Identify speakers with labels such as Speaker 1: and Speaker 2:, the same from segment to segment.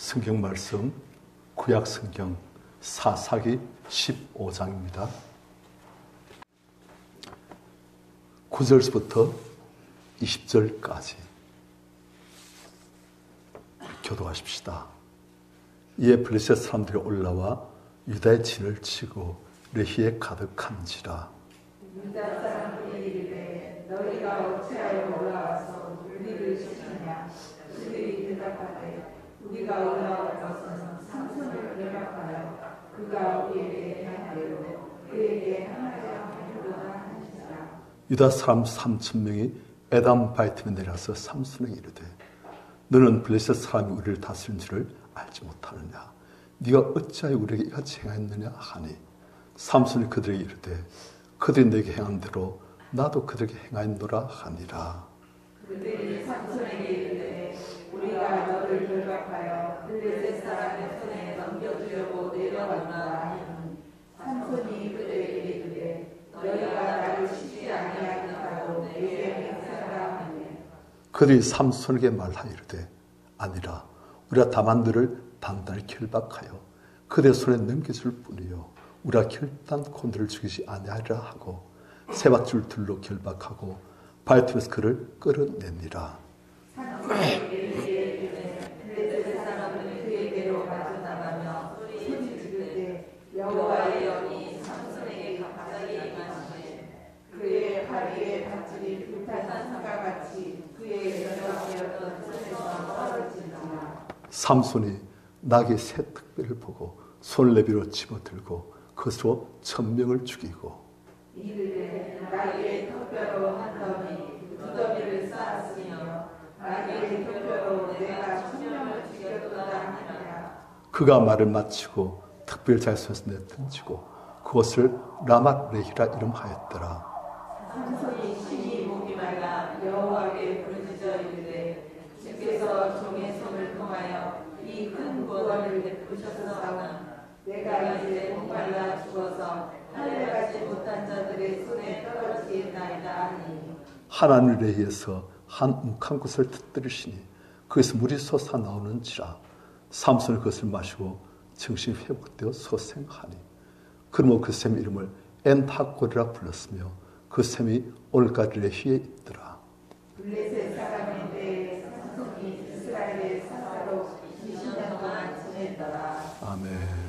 Speaker 1: 성경 말씀 구약 성경 사사기 15장입니다. 9절부터 20절까지 교도하십시다. 이에 블레셋 사람들이 올라와 유다의 진을 치고 레히에 가득한지라.
Speaker 2: 유다 사람들이 이르되 너희가 어찌하여 올라와서 우리를 치느냐. 그들이 대답하되 우리가 올라온 것은 삼손을 결박하여 그가 우리에게 행하대로 그에게 행하려 하려다 하니라.
Speaker 1: 유다 사람 3,000명이 에담 바이틈에 내려서 삼손에게 이르되 너는 블레셋 사람이 우리를 다스린 줄을 알지 못하느냐. 네가 어찌하여 우리에게 이같이 행하였느냐 하니 삼손이 그들에게 이르되 그들이 내게 행한 대로 나도 그들에게 행하였노라 하니라.
Speaker 2: 그들이 삼손에게 이르되 우리가 너를 결박하여 블레셋 사람의 손에 넘겨주려고 내려왔노라 하니 삼손이 그들에게 이르되 너희가 나를 치지 아니하겠다고 내게 행하라 하니
Speaker 1: 그들이 삼손에게 말하여 이르되 아니라 우리가 다만 너를 단단히 결박하여 그들의 손에 넘겨줄 뿐이요 우리가 결단코 너를 죽이지 아니하리라 하고 세밧줄 둘로 결박하고 바이틈에서 그를 끌어내니라.
Speaker 2: 블레셋 사람은 그에게로 빠져나가며 소리 지르되 여호와의 영이 삼손에게 갑자기 임하시되 그의 다리에 다칠이 불타는 산과 같이 그의 결박되었던 손에서 떨어지니라.
Speaker 1: 삼손이 낙의 새 특별을 보고 손을 내밀어 집어들고 그것으로 1,000명을 죽이고
Speaker 2: 이르되 낙의 턱뼈로 한 더미 두 더미를 쌓았으며 낙의 턱뼈로 내가 1,000명을 죽였도다 하니라.
Speaker 1: 그가 말을 마치고 특별 자손에서 내던지고 그것을 라맛 레히라 이름하였더라.
Speaker 2: 삼손이 심히 목이 말라 여호와께 부르짖어 이르되 주께서 종의 손을 통하여 이 큰 구원을 베푸셨사오나 내가 이제 목말라 죽어서 할례하지 못한 자들의 손에 떨어지겠나이다 하니
Speaker 1: 하나님 레히에서 한 욱한 곳을 터뜨리시니 거기서 물이 솟아나오는지라. 삼손이 그것을 마시고 정신이 회복되어 소생하니 그러므로 그 샘 이름을 엔하골이라 불렀으며 그 샘이 오늘까지 레히에 있더라.
Speaker 2: 블레셋 사람의 때에 삼손이 이스라엘의 사사로 20년 동안 지냈더라.
Speaker 1: 아멘.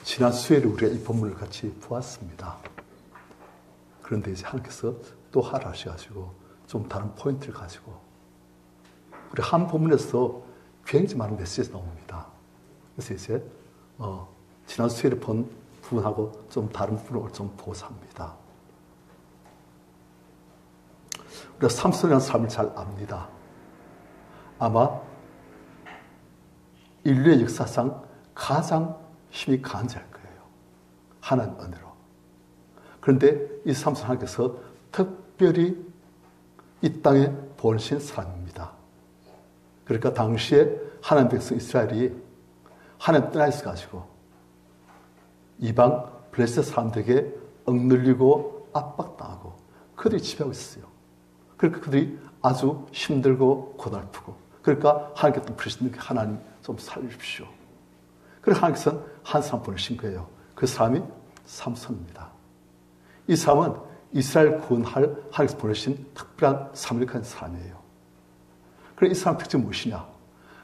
Speaker 1: 지난 수요일에 우리가 이 본문을 같이 보았습니다. 그런데 이제 하나님께서 또 하라 하셔가지고 좀 다른 포인트를 가지고 우리 한 본문에서 굉장히 많은 메시지가 나옵니다. 그래서 이제 지난 수요일에 본 부분하고 좀 다른 부분을 좀 보고자 합니다. 우리가 삼손이라는 사람을 잘 압니다. 아마 인류의 역사상 가장 힘이 강한 자일 거예요. 하나님 은혜로. 그런데 이 삼손 하나님께서 특별히 이 땅에 보내신 사람입니다. 그러니까 당시에 하나님 백성 이스라엘이 하나님 떠나 있어가지고 이방 블레셋 사람들에게 억눌리고 압박당하고 그들이 지배하고 있어요. 그러니까 그들이 아주 힘들고 고달프고 그러니까 하나님께 또 부르시는 게 하나님 좀 살려주십시오. 그래서 하나님께서는 한 사람 보내신 거예요. 그 사람이 삼손입니다. 이 사람은 이스라엘 구원할 하나님께서 보내신 특별한 사명을 가진 사람이에요. 그래서 이 사람 특징이 무엇이냐?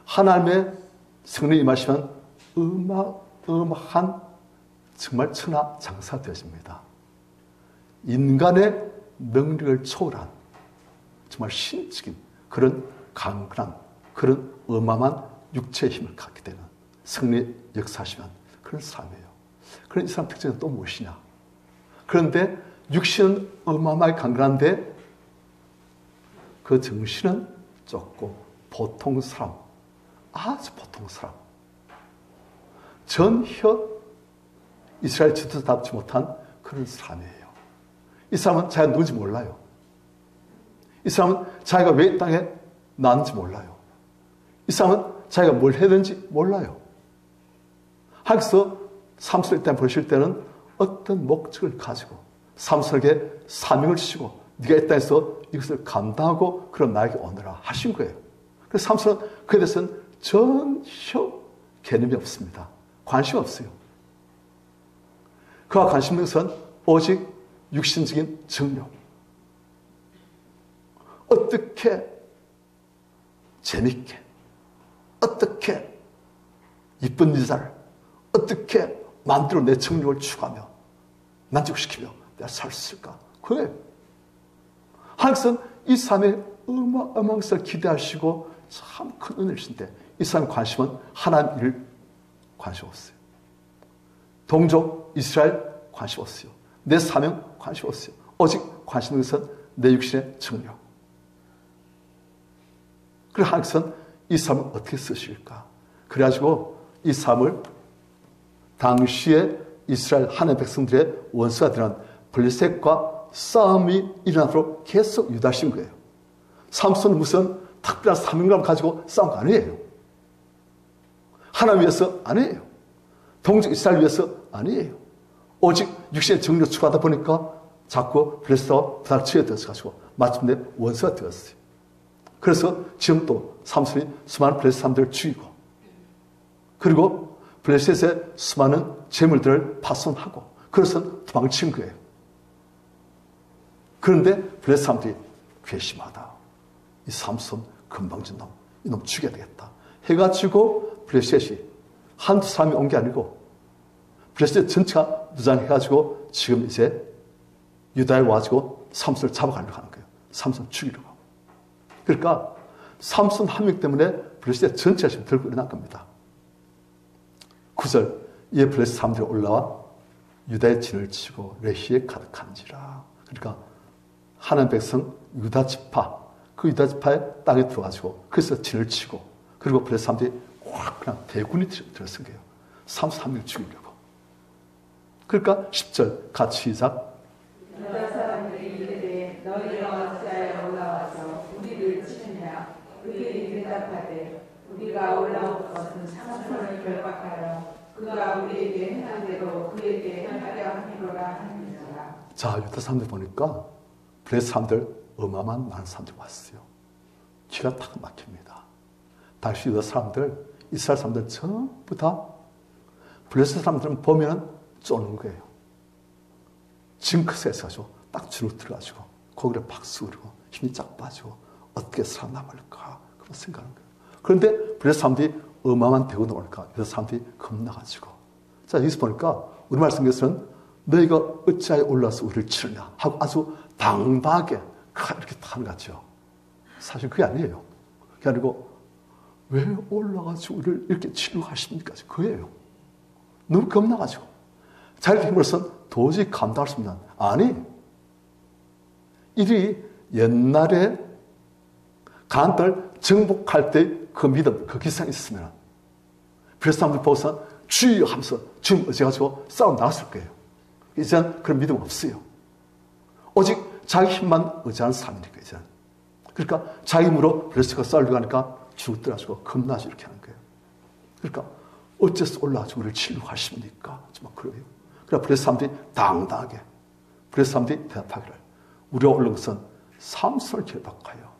Speaker 1: 하나님의 성령이 임하시면 어마어마한 정말 천하장사가 되어집니다. 인간의 능력을 초월한 정말 신적인 그런 강건한 그런 어마어마한 육체의 힘을 갖게 되는 성령의 역사하시면 그런 사람이에요. 그런 이 사람 특징은 또 무엇이냐? 그런데 육신은 어마어마하게 강건한데 그 정신은 좁고 보통 사람, 아주 보통 사람. 전혀 이스라엘 지도자답지 못한 그런 사람이에요. 이 사람은 자기가 누군지 몰라요. 이 사람은 자기가 왜 이 땅에 나왔는지 몰라요. 이 사람은 자기가 뭘 해야 되는지 몰라요. 하나님께서 삼손을 일단 보실 때는 어떤 목적을 가지고 삼손에게 사명을 주시고 네가 이 땅에서 이것을 감당하고 그럼 나에게 오너라 하신 거예요. 그래서 삼손은 그에 대해서는 전혀 개념이 없습니다. 관심 없어요. 그와 관심 있는 것은 오직 육신적인 정욕. 어떻게 재밌게, 어떻게 이쁜 여자를 어떻게 마음대로 내 정욕을 추구하며 만족시키며 내가 살 수 있을까? 그거예요. 하나님께서는 이 삶에 어마어마한 것을 기대하시고 참 큰 은혜를 주신데 이 사람의 관심은 하나님 일을 관심 없어요. 동족 이스라엘 관심 없어요. 내 사명 관심 없어요. 오직 관심 있는 것은 내 육신의 정욕. 그래서 하나님께서는 이 삶을 어떻게 쓰실까? 그래가지고 이 삶을 당시에 이스라엘 하나님 백성들의 원수가 되는 블레셋과 싸움이 일어나도록 계속 유도하신 거예요. 삼손은 무슨 특별한 사명감을 가지고 싸운 거 아니에요. 하나님 위해서 아니에요. 동족 이스라엘 위해서 아니에요. 오직 육신의 정욕을 추구하다 보니까 자꾸 블레셋과 부닥치게 되어서 마침내 원수가 되었어요. 그래서 지금 또 삼손이 수많은 블레셋 사람들을 죽이고 그리고 블레셋의 수많은 재물들을 파손하고 그래서 도망친 거예요. 그런데 블레셋 사람들이 괘씸하다. 이 삼손 건방진 놈, 이놈 죽여야 되겠다. 해가지고 블레셋이 한두 사람이 온 게 아니고 블레셋 전체가 무장해가지고 지금 이제 유다에 와가지고 삼손을 잡아가려고 하는 거예요. 삼손 죽이려고 하고. 그러니까 삼손 한 명 때문에 블레셋 전체가 지금 들고 일어난 겁니다. 9절 이에 블레셋 사람들이 올라와 유다의 진을 치고 레히에 가득한지라. 그러니까 하나님 백성 유다 지파 그 유다 지파의 땅에 들어가지고 그래서 진을 치고 그리고 블레셋 사람들이 확 그냥 대군이 들어선 거예요. 삼손 한 명을 죽이려고. 그러니까 10절 같이 시작.
Speaker 2: 유다 사람들이 이르되 너희가 어찌하여 올라와서 우리를 치느냐. 그들이 대답하되 우리가 올라온 것은 삼손을 결박하여 그가 우리에게 행한 대로 그에게 행하려 함이로라 하니라.
Speaker 1: 자, 유다 사람들 보니까 블레셋 사람들 어마어마한 많은 사람들이 왔어요. 기가 딱 막힙니다. 당시 유다 사람들, 이스라엘 사람들 전부 다 블레셋 사람들은 보면은 쫓는 거예요. 징크스에서 딱 주눅 들어가지고 거기에 박수 그리고 힘이 쫙 빠지고 어떻게 살아남을까 그런 생각하는 거예요. 그런데 블레셋 사람들이 어마어마한 대군을 오니까 유다 사람들이 겁나가지고 자 여기서 보니까 우리말 성경에서는 너희가 어찌하여 올라와서 우리를 치느냐 하고 아주 당당하게 이렇게 하는 것 같죠. 사실 그게 아니에요. 그게 아니고 왜 올라가서 우리를 이렇게 치려고 하십니까? 그거예요. 너무 겁나가지고 자기 힘으로서는 도저히 감당할 수 없는 아니 이들이 옛날에 가나안 땅을 정복할 때 그 믿음, 그 기상이 있으면 블레셋 사람들 보고서 주여 하면서 주님 의지해가지고 싸워 나갔을 거예요. 이제는 그런 믿음 없어요. 오직 자기 힘만 의지하는 삶이니까 이제는. 그러니까 자기 힘으로 블레셋과 싸우려고 하니까 죽더라고 겁나지 이렇게 하는 거예요. 그러니까 어째서 올라와서 우리를 치려고 하십니까? 정말 그래요. 그러니까 블레셋 사람들이 당당하게 블레셋 사람들이 대답하기를 우리가 올라온 것은 삼손을 결박하여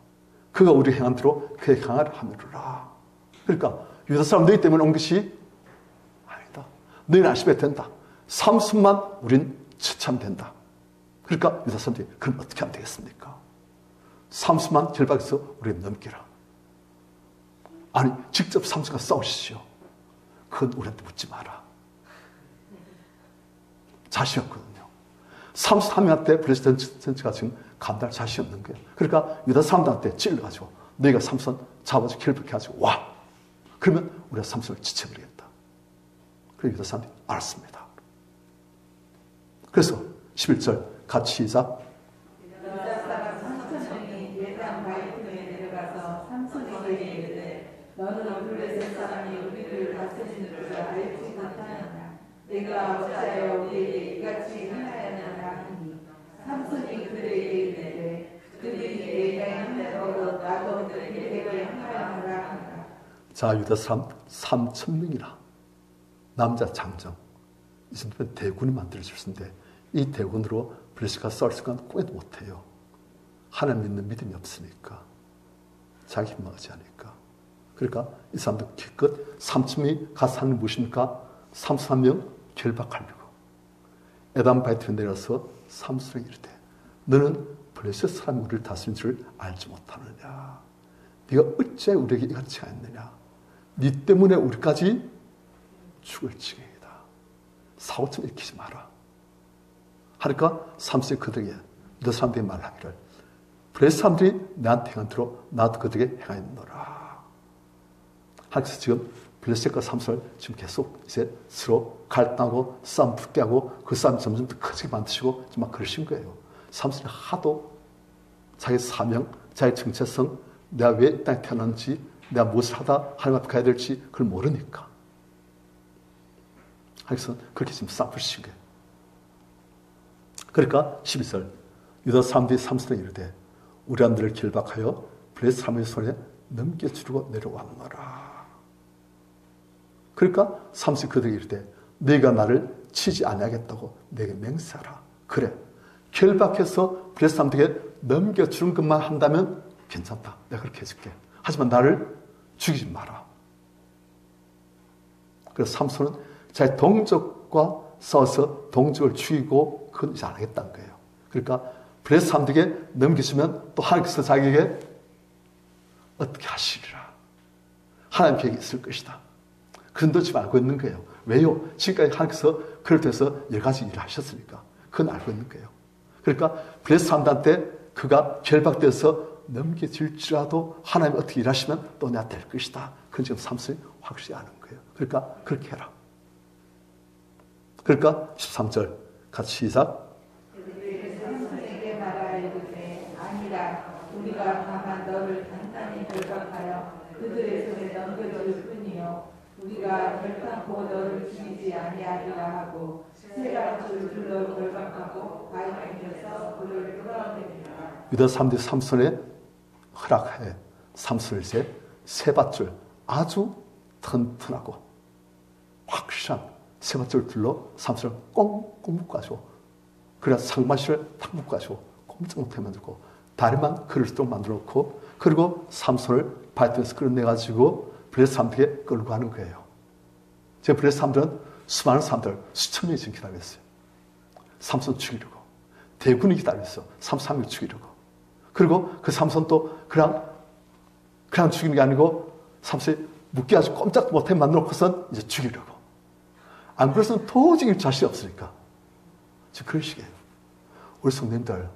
Speaker 1: 그가 우리 행한 대로 그의 행하려 함이로라. 그러니까 유다 사람 너희 때문에 온 것이 아니다. 너희는 안심해도 된다. 삼손만 우린 처참된다. 그러니까 유다 사람들이 그럼 어떻게 하면 되겠습니까? 삼손만 결박해서 우리를 넘기라. 아니 직접 삼손과 싸우시죠. 그건 우리한테 묻지 마라. 자신이 없거든요. 삼손 한 명한테 블레셋 전체가 지금 감당할 자신이 없는 거예요. 그러니까 유다 사람들한테 찔러가지고 너희가 삼손 잡아서 결박해가지고 와. 그러면 우리가 삼손을 지쳐버리겠다. 그래서 유다 사람들이 알았습니다. 그래서 11절 같이 시작.
Speaker 2: 유다 사람 삼손이 예단 바이트에 내려가서 삼손에게 이르되 너는 블레셋 사람이 우리를 다스리는 줄을 알지 못하느냐. 내가 어찌하여 우리에게 이같이 행하였느냐 하니 삼손이 그들에게 이르되 그들이 내게 행한 대로 나도 그들에게 행하였느라 하니라.
Speaker 1: 자, 유다 사람 3,000명이나 남자 장정 이 정도면 대군이 만들어질 수 있는데 이 대군으로 블레셋과 싸울 생각은 꿈에도 못해요. 하나님 믿는 믿음이 없으니까 자기 힘만 의지하니까 그러니까 이 사람들 기껏 삼촌이 가서 하는 무엇입니까? 삼손 한 명 결박하려고 에담 바이트에 내려서 삼손에게 이르되 너는 블레셋 사람이 우리를 다스린 줄 알지 못하느냐? 네가 어째 우리에게 이같이 하였느냐? 네 때문에 우리까지 죽을 지경이다. 사고점 일으키지 마라. 하니까 삼손이 그들에게 너 사람들이 말하기를 블레셋 사람들이 나한테 행한 대로 나도 그들에게 행하였노라. 하니까 지금 블레셋과 삼손을 지금 계속 이제 서로 갈등하고 싸움 붙게 하고 그 싸움 점점 더 커지게 만드시고 막 그러신 거예요. 삼손이 하도 자기 사명, 자기 정체성, 내가 왜 이 땅에 태어났는지, 내가 무엇을 하다 하나님 앞에 가야 될지 그걸 모르니까. 그래서 그렇게 지금 싸움 붙이신 거예요. 그러니까 12절 유다 사람들이 삼손에게 이르되 우리가 너를 결박하여 블레셋 사람의 손에 넘겨주려고 내려왔노라. 그러니까 삼손이 그들에게 이르되 네가 나를 치지 아니하겠다고 내게 맹세하라. 그래, 결박해서 블레셋 사람들에게 넘겨주는 것만 한다면 괜찮다. 내가 그렇게 해줄게. 하지만 나를 죽이지 마라. 그래서 삼손은 자기 동족과 싸워서 동족을 죽이고 그건 이제 안 하겠다는 거예요. 그러니까 블레셋 사람들에게 넘겨주면 또 하나님께서 자기에게 어떻게 하시리라. 하나님 계획이 있을 것이다. 그런 도 지금 알고 있는 거예요. 왜요? 지금까지 하나님께서 그럴 때서 여러 가지 일을 하셨으니까 그건 알고 있는 거예요. 그러니까 블레셋 사람들한테 그가 결박돼서 넘겨질지라도 하나님이 어떻게 일하시면 또 내가 될 것이다. 그건 지금 삼손이 확실히 아는 거예요. 그러니까 그렇게 해라. 그러니까 13절 같이 시작.
Speaker 2: 삼손에게 말하이르되 아니라 우리가 다만 너를 단단히 결박하여 그들의 손에 넘겨줄 뿐이요 우리가 결단코 너를 죽이지 아니하리라 하고 세라줄을 둘러 결박하고 바위에서 그를 끌어내리라.
Speaker 1: 유다 사람들이 삼손에 허락해 삼손을 이제 세 밧줄 아주 튼튼하고 확실한 세 밧줄 둘러 삼손을 꽁꽁 묶어가지고 그래야 상마실을 탁 묶어가지고 꼼짝 못해 만들고 다리만 그릇으로 만들어 놓고 그리고 삼손을 바위에서 끌어내가지고 블레셋 사람들에게 끌고 가는 거예요. 제가 블레셋 사람들은 수많은 사람들 수천 명이 지금 기다리고 있어요. 삼손 죽이려고 대군이 기다리고 있어. 삼손을 죽이려고. 그리고 그 삼손도 그냥 죽이는 게 아니고 삼손이 묶게 아주 꼼짝도 못해 만들어 놓고선 이제 죽이려고. 안 그래서는 도저히 자신이 없으니까. 지금 그런 식이에요. 우리 성도님들,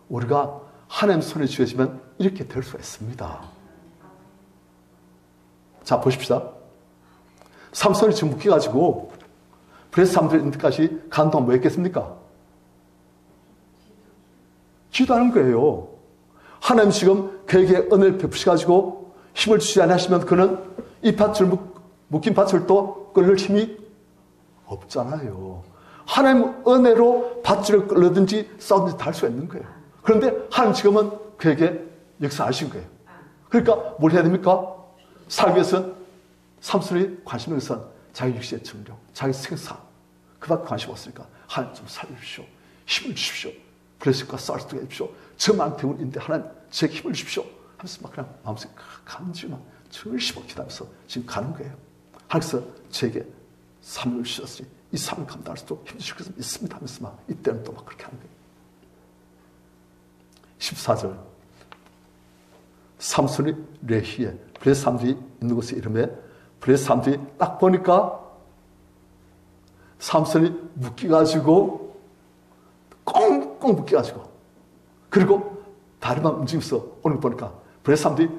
Speaker 1: 우리가 하나님 손에 쥐어지면 이렇게 될 수가 있습니다. 자, 보십시다. 삼손이 지금 묶여가지고 블레셋 사람들이 인데까지 간 동안 뭐 했겠습니까? 기도하는 거예요. 하나님 지금 그에게 은혜를 베푸셔가지고 힘을 주지 않으시면 그는 이 밧줄 묶인 밧줄 또 끌릴 힘이 없잖아요. 하나님 은혜로 밧줄을 끌든지 싸우든지 다 할 수가 있는 거예요. 그런데 하나님 지금은 그에게 역사하신 거예요. 그러니까 뭘 해야 됩니까? 살기 위해서는 삼손이 관심 있는 것은 자기 육신의 정력, 자기 생사 그밖에 관심 없으니까 하나님 좀 살려주십시오. 힘을 주십시오. 블레셋과 싸울 수 있게 해주십시오. 저만 대운인데 하나님 제게 힘을 주십시오. 하면서 막 그냥 마음속에 간지만 절심하게 기다려서 지금 가는 거예요. 하나님께서 제게 삶을 주셨으니 이 삶을 감당할 수도 힘드실 것을 믿습니다 하면서 막 이때는 또 막 그렇게 하는 거예요. 14절 삼손이 레히에 블레셋 사람들이 있는 곳에 이름에 블레셋 사람들이 딱 보니까 삼손이 묶여가지고 꽁꽁 묶여가지고 그리고 다리만 움직이면서 오늘 보니까 블레셋 사람들이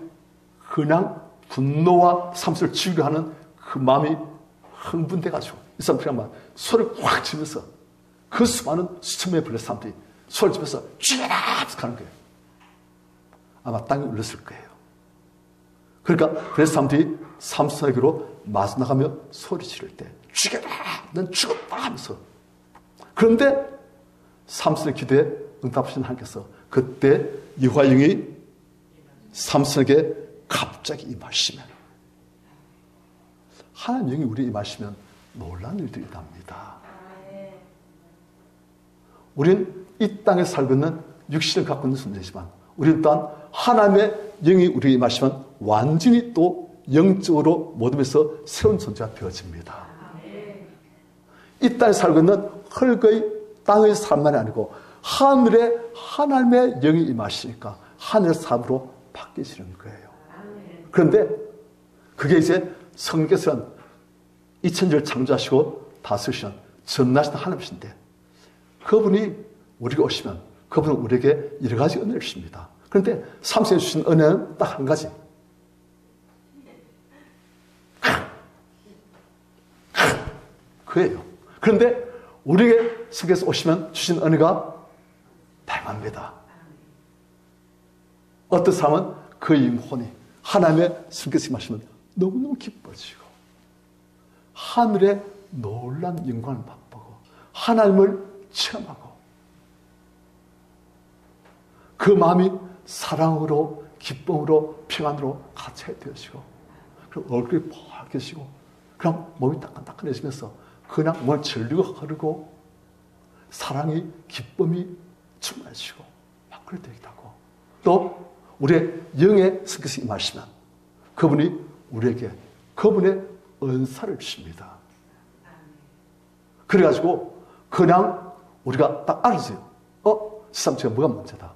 Speaker 1: 그냥 분노와 삼손을 죽이려 하는 그 마음이 흥분돼가지고 이 사람 그냥 막 소리를 확 지면서 그 수많은 수천 명의 블레셋 사람들이 소리를 지면서 죽여라 하면서 가는 거예요. 아마 땅이 울렸을 거예요. 그러니까 블레셋 사람들이 삼손에게로 마주 나가며 소리 지를 때 죽여라! 넌 죽었다! 하면서 그런데 삼손의 기도에 응답하신 하나님께서 그때 여호와의 영이 삼손에게 갑자기 임하시면 하나님 영이 우리에 임하시면 놀라운 일들이 납니다. 우리는 이 땅에 살고 있는 육신을 갖고 있는 존재지만 우리는 또한 하나님의 영이 우리에게 임하시면 완전히 또 영적으로 모둠에서 새로운 존재가 되어집니다. 이 땅에 살고 있는 흙의 땅의 삶만이 아니고 하늘에 하나님의 영이 임하시니까 하늘의 삶으로 바뀌시는 거예요. 그런데 그게 이제 성경에서는 2000년을 창조하시고 다스리시는 전능하신 하나님이신데 그분이 우리가 오시면 그분은 우리에게 여러 가지 은혜를 주십니다. 그런데 삼성에 주신 은혜는 딱 한 가지. 그예요. 그런데 우리에게 성경에서 오시면 주신 은혜가 다양합니다. 어떤 사람은 그 영혼이 하나님의 성경에서 임하시면 너무너무 기뻐지고 하늘의 놀라운 영광을 맛보고 하나님을 체험하고 그 마음이 사랑으로 기쁨으로 평안으로 가득 되어지고 그리고 얼굴이 밝아지고 그냥 몸이 따끈따끈해지면서 그냥 몸을 전류가 흐르고 사랑이 기쁨이 충만해지고 막 그렇게 되기도 하고 또 우리의 영의 성격이 임하시면 그분이 우리에게 그분의 은사를 주십니다. 그래가지고 그냥 우리가 딱 알았어요. 저 사람 제가 뭐가 문제다.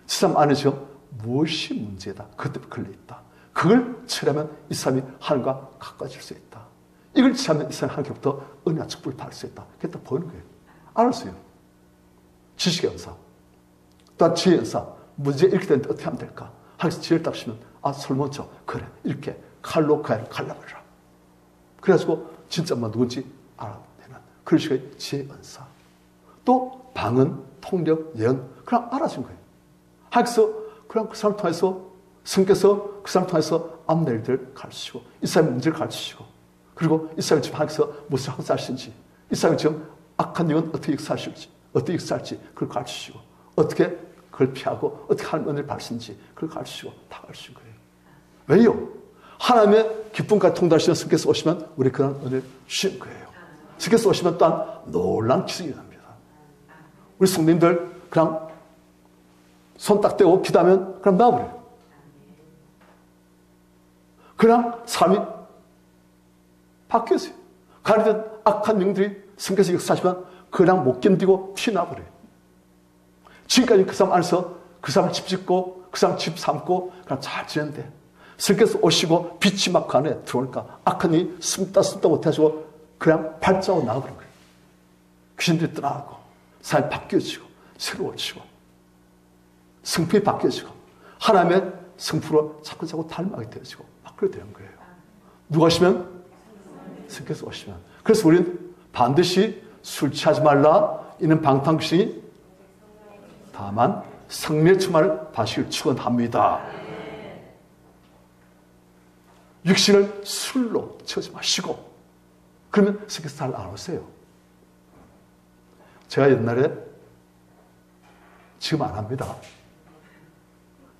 Speaker 1: 저 사람 안에 지금 무엇이 문제다. 그것 때문에 걸려있다. 그걸 처리하면 이 사람이 하나님과 가까워질 수 있다. 이걸 처리하면 이 사람이 하나님께부터 은혜와 축복을 받을 수 있다. 그게 딱 보이는 거예요. 알았어요. 지식의 은사, 또한 지혜의 은사. 문제 이렇게 되는데 어떻게 하면 될까? 하나님께서 지혜를 딱 주시면 솔몬처럼 그래 이렇게 칼로 그 아이를 갈라버리라. 그래가지고 진짜 뭐 누군지 알아내는 그런 식의 지혜의 은사. 또 방언, 통역, 예언 그냥 알아준 거예요. 하나님께서 그냥 그 사람을 통해서 성께서 그 사람을 통해서 앞날들 가르치시고 이 사람의 문제를 가르치시고 그리고 이 사람이 지금 하나님께서 무엇을 하고 사실지 이 사람이 지금 악한 영은 어떻게 역사하실지 어떻게 역사할지 그걸 가르치시고 어떻게 그걸 피하고 어떻게 하나님 은혜를 받으신지 그걸 가르치시고 다 가르치신 거예요. 왜요? 하나님의 기쁨까지 통달하시는 성께서 오시면 우리 그런 은혜를 주신 거예요. 성께서 오시면 또한 놀라운 기적이 일어납니다. 우리 성도님들 그냥 손 딱 떼고 기도하면 그냥 나와버려요. 그냥 삶이 바뀌었어요. 가리던 악한 영들이 성께서 역사하시면 그냥 못 견디고 튀어나와버려요. 지금까지 그 사람 안에서 그 사람을 집 짓고 그 사람 집 삼고 그냥 잘 지냈는데 성께서 오시고 빛이 막 그 안에 들어오니까 악한 영이 숨다 못해가지고 그냥 발자국 나와버린 거예요. 귀신들이 떠나고 삶이 바뀌어지고 새로워지고 성품이 바뀌어지고 하나님의 성품으로 자꾸 닮아가게 되어지고 막 그렇게 되는 거예요. 누가 오시면? 성께서 오시면. 그래서 우리는 반드시 술 취하지 말라. 이는 방탕귀신이 다만 성령의 충만을 받으시길 축원합니다. 육신을 술로 채우지 마시고 그러면 성께서 잘 알아오세요. 제가 옛날에 지금 안 합니다.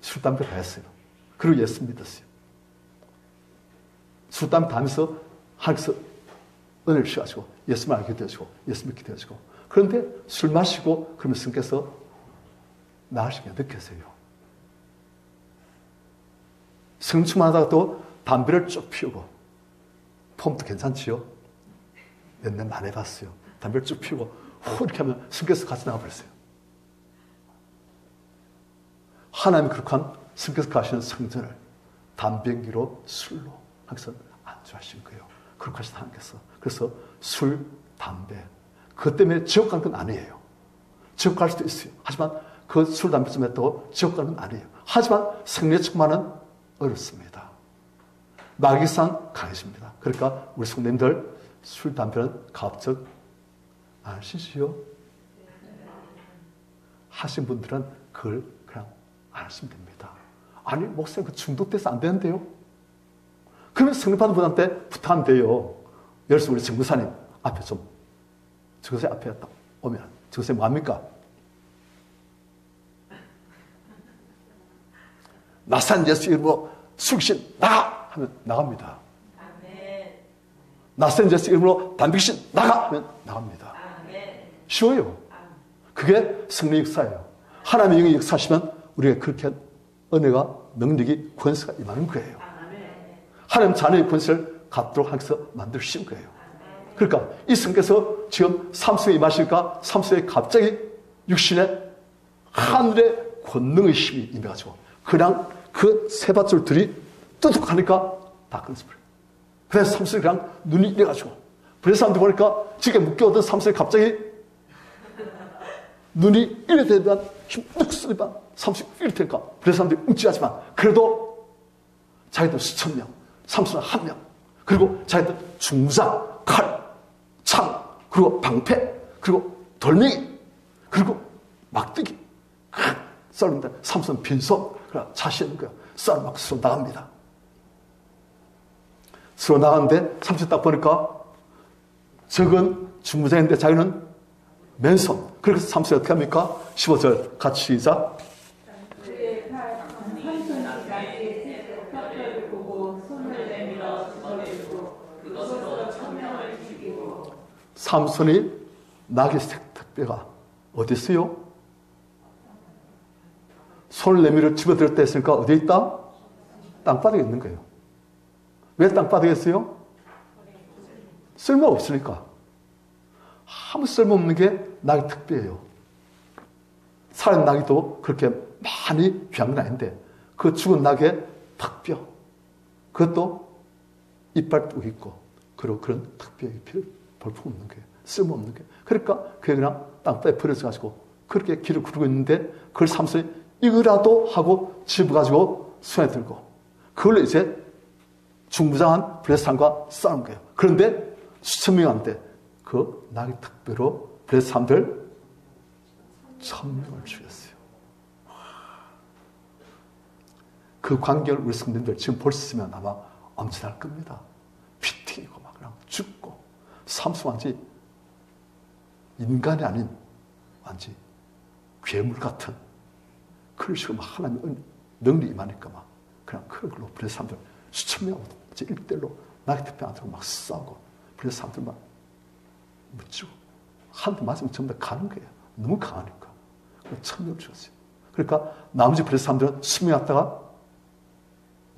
Speaker 1: 술, 담배 다 했어요. 그리고 예수 믿었어요. 술, 담배 다 하면서 하나님께서 은혜를 주셔가지고 예수만 알게 되어지고 예수 믿게 되어지고 그런데 술 마시고 그러면 성께서 나으시게 느꼈어요. 성충만하다가 또 담배를 쭉 피우고 폼도 괜찮지요? 몇 년 안 해봤어요. 담배를 쭉 피우고 후 이렇게 하면 성께서 같이 나와버렸어요. 하나님 그렇게 한 성께서 가시는 성전을 담배기로 술로 하나님께서 안주하신 거예요. 그렇게 하신 하나님께서. 그래서 술, 담배 그것 때문에 지옥 가는 건 아니에요. 지옥 갈 수도 있어요. 하지만 그 술, 담배 좀 했다고 지옥 가는 건 아니에요. 하지만 성령의 충만은 어렵습니다. 마귀상 강해집니다. 그러니까 우리 성도님들 술, 담배는 가급적 안 하시지요. 하신 분들은 그걸 그냥 안 하시면 됩니다. 아니 목사님 그 중독돼서 안 되는데요. 그러면 성령 받은 분한테 부탁하면 돼요. 예를 들어서 우리 정부사님 앞에 좀 저것에 앞에 딱 오면 저것에 뭐합니까? 나산 예수 이름으로 술귀신 나가! 하면 나갑니다. 나산 예수 이름으로 담배귀신 나가! 하면 나갑니다. 쉬워요. 그게 성령 역사예요. 하나님의 영이 역사하시면 우리가 그렇게 은혜가 능력이 권세가 임하는 거예요. 하나님 자녀의 권세를 갖도록 하나님께서 만드신 거예요. 그러니까 이 성께서 지금 삼성에 임하실까 삼성에 갑자기 육신에 하늘의 권능의 힘이 임해가지고 그냥 그 세 밧줄들이 뚜둑하니까 다 끊어버려요. 그래서 삼성이 그냥 눈이 이래가지고 그래서 사람들이 보니까 지게 묶여오던 삼성이 갑자기 눈이 이래 되면 힘 쓰니까 삼성이 이래 되니까 그래서 사람들이 움찔하지만 그래도 자기들 수천 명, 삼성은 한 명, 그리고 자기들 중무장, 칼, 창, 그리고 방패, 그리고 돌멩이, 그리고 막대기 썰는데 삼성은 빈손 그래 자신 있는 거야. 썰막 서로 나갑니다. 서로 나가는데 삼성 딱 보니까 적은 중무장인데 자기는 맨손. 그래서 삼성이 어떻게 합니까? 15절 같이 시작. 삼손이 낙의 택배가 어디 있어요? 손을 내밀어 집어들었다 했으니까 어디에 있다? 땅바닥에 있는 거예요. 왜 땅바닥에 있어요? 쓸모 없으니까. 아무 쓸모없는 게 낙의 택배예요. 살인 낙이도 그렇게 많이 귀한 건 아닌데 그 죽은 낙의 턱뼈 그것도 이빨 뚝 있고 그리고 그런 턱뼈의 필요 볼품없는 거예요. 쓸모없는 게. 그러니까 그게 그냥 땅바닥에 버려져가지고 그렇게 길을 구르고 있는데 그걸 삼손이 이거라도 하고 집어가지고 손에 들고 그걸로 이제 중무장한 블레셋과 싸운 거예요. 그런데 수천 명한테 그 낙의 특별로 블레셋 사람들 1000명을 죽였어요. 그 광경을 우리 성도님들 지금 볼 수 있으면 아마 엄청날 겁니다. 피 튀기고 막 그냥 죽고 삼손 완전히 인간이 아닌 완전히 괴물 같은 그런 식으로 막 하나님의 능력이 임하니까 막 그냥 그런 걸로 블레셋 사람들 수천 명하고 이제 일대일로 낙의 특별 안으로 막 싸우고 블레셋 사람들 막 묻히고 한 대 맞으면 전부 다 가는 거예요. 너무 강하니까. 1000명을 죽였어요. 그러니까 나머지 블레셋 사람들은 숨이 왔다가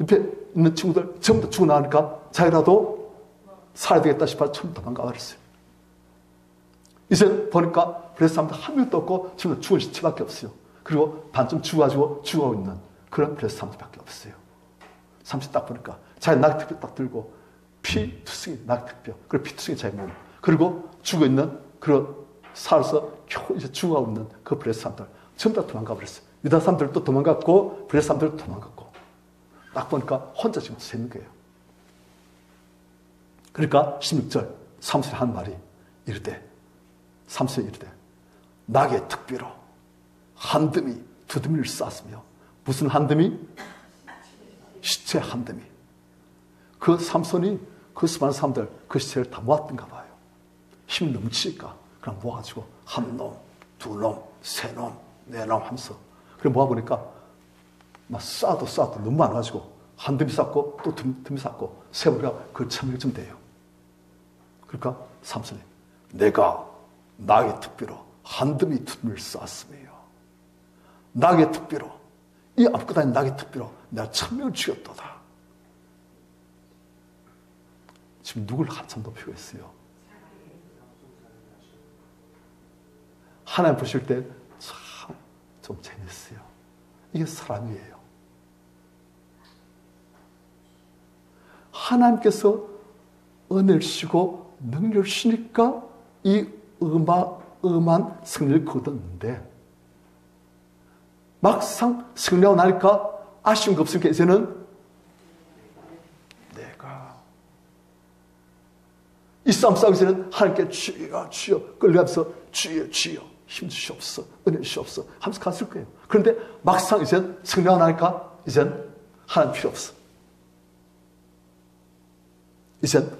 Speaker 1: 옆에 있는 친구들 전부 다 죽어 나가니까 자기라도 살아야 되겠다 싶어 전부 도망가 버렸어요. 이제 보니까 블레셋 사람들 한 명도 없고 전부 다 죽은 시체밖에 없어요. 그리고 반쯤 죽어가지고 죽어가고 있는 그런 블레셋 사람들밖에 없어요. 삼십 딱 보니까 자기 낙의 특별 딱 들고 피투성이 낙의 특별 그리고 피투성이 자기 몸 그리고 죽어있는 그런 살아서 겨우 이제 죽어가고 있는 그 블레셋 사람들 전부 다 도망가 버렸어요. 유다 사람들도 도망갔고 블레셋 사람들도 도망갔고 딱 보니까 혼자 지금 서 있는 거예요. 그러니까 16절 삼손이 한 말이 이르되 삼손이 이르되 낙의 특별로 한 더미 두 더미를 쌓았으며 무슨 한 더미? 시체 한 더미. 그 삼손이 그 수많은 사람들 그 시체를 다 모았던가 봐요. 힘이 넘치니까 그냥 모아가지고 한 놈, 두 놈, 세 놈, 네 놈 하면서 그래 모아보니까 막 쌓아도 너무 많아가지고 한 더미 쌓고 또 두 더미 쌓고 세보니까 그 1000명쯤 돼요. 그러니까 삼손이 내가 낙의 특별로 한 더미 두 더미를 쌓았으며 낙의 특별로 이 아무것도 아닌 낙의 특별로 내가 1000명을 죽였도다. 지금 누굴 한참 높이고 있어요? 하나님 보실 때 참 좀 재밌어요. 이게 사람이에요. 하나님께서 은혜를 주시고 능력을 주시니까 이 엄한 승리를 거뒀는데 막상 승리하고 나니까 아쉬운 거 없으니까 이제는 내가 이 싸움 싸우기 전에는 하나님께 주여 주여 끌려가면서 주여 주여 힘 주시옵소서 은혜 주시옵소서 하면서 갔을 거예요. 그런데 막상 이젠 승리하고 나니까 이젠 하나님 필요 없어. 이젠